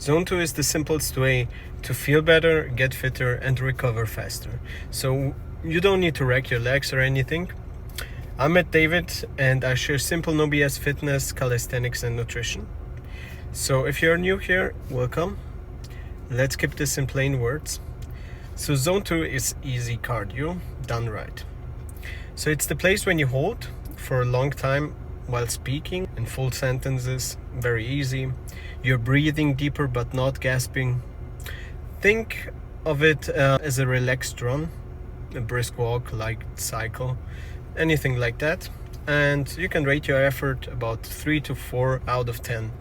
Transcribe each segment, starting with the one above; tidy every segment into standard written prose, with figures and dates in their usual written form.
Zone 2 is the simplest way to feel better, get fitter, and recover faster. So you don't need to wreck your legs or anything. I'm at David, and I share simple no BS fitness, calisthenics, and nutrition. So if you're new here, welcome. Let's keep this in plain words. So Zone 2 is easy cardio done right. So it's the place when you hold for a long time while speaking in full sentences, very easy. You're breathing deeper but not gasping. Think of it as a relaxed run, a brisk walk, light cycle, anything like that. And you can rate your effort about 3 to 4 out of 10.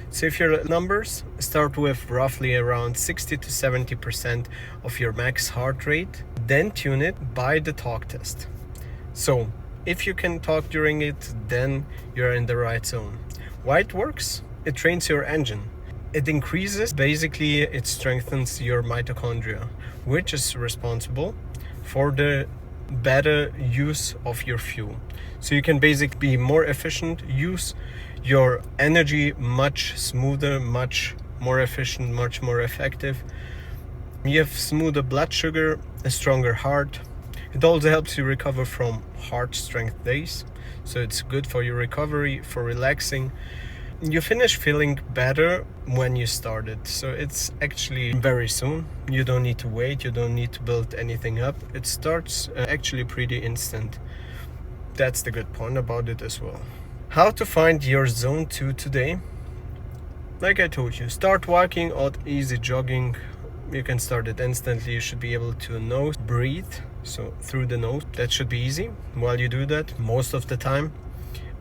So if your numbers start with roughly around 60 to 70% of your max heart rate, then tune it by the talk test. So if you can talk during it, then you're in the right zone. Why it works? It trains your engine. It increases, basically it strengthens your mitochondria, which is responsible for the better use of your fuel. So you can basically be more efficient, use your energy much smoother, much more efficient, much more effective. You have smoother blood sugar, a stronger heart. It also helps you recover from hard strength days. So it's good for your recovery, for relaxing. You finish feeling better when you started. So it's actually very soon. You don't need to wait. You don't need to build anything up. It starts actually pretty instant. That's the good point about it as well. How to find your Zone 2 today? Like I told you, start walking or easy jogging. You can start it instantly. You should be able to nose breathe, so through the nose. That should be easy while you do that most of the time.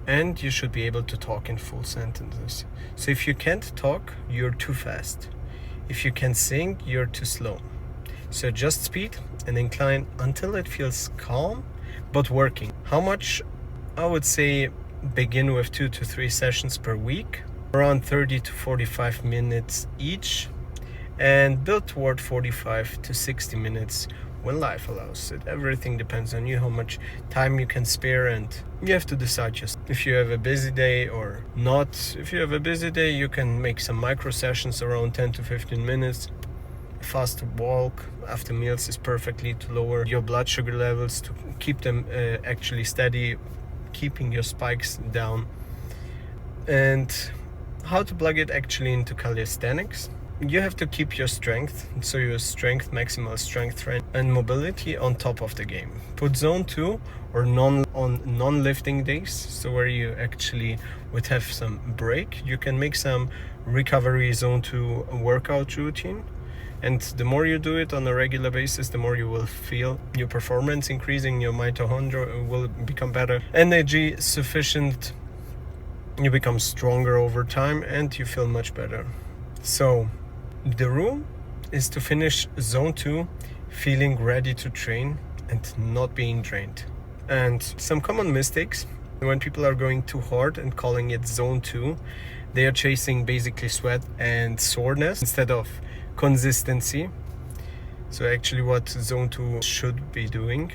And you should be able to talk in full sentences. So if you can't talk, you're too fast. If you can sing, you're too slow. So adjust speed and incline until it feels calm but working. How much? I would say begin with 2 to 3 sessions per week, around 30 to 45 minutes each, and build toward 45 to 60 minutes when life allows it. Everything depends on you, how much time you can spare, and you have to decide just if you have a busy day or not. If you have a busy day, you can make some micro sessions around 10 to 15 minutes. A fast walk after meals is perfectly to lower your blood sugar levels, to keep them actually steady, keeping your spikes down. And how to plug it actually into calisthenics? You have to keep your strength, so your strength, maximal strength and mobility on top of the game. Put Zone 2 or non-lifting days, so where you actually would have some break. You can make some recovery Zone 2 workout routine. And the more you do it on a regular basis, the more you will feel your performance increasing, your mitochondria will become better, energy sufficient, you become stronger over time, and you feel much better. So the rule is to finish Zone 2 feeling ready to train and not being drained. And some common mistakes when people are going too hard and calling it Zone 2, they are chasing basically sweat and soreness instead of consistency. So actually what Zone 2 should be doing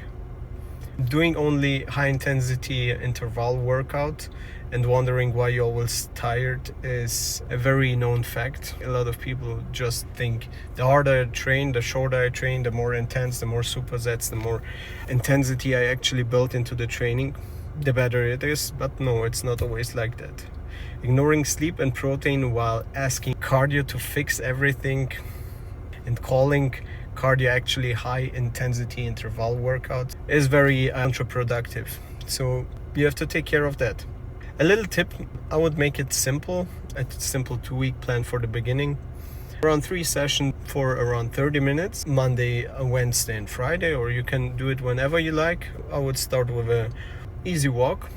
only high intensity interval workout and wondering why you're always tired is a very known fact. A lot of people just think the harder I train, the shorter I train, the more intense, the more supersets, the more intensity I actually built into the training, the better it is. But no, it's not always like that. Ignoring sleep and protein while asking cardio to fix everything and calling cardio actually high intensity interval workout is very counterproductive. So you have to take care of that. A little tip, I would make it simple, a simple 2-week plan for the beginning. Around 3 sessions for around 30 minutes, Monday, Wednesday and Friday, or you can do it whenever you like. I would start with a easy walk,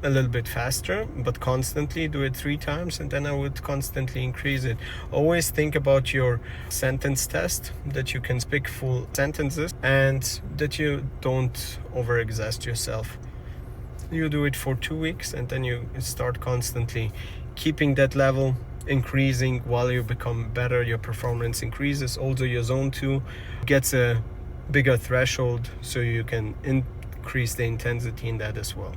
a little bit faster, but constantly do it 3 times, and then I would constantly increase it. Always think about your sentence test, that you can speak full sentences and that you don't overexhaust yourself. You do it for 2 weeks and then you start constantly keeping that level, increasing while you become better, your performance increases. Also your Zone 2 gets a bigger threshold, so you can increase the intensity in that as well.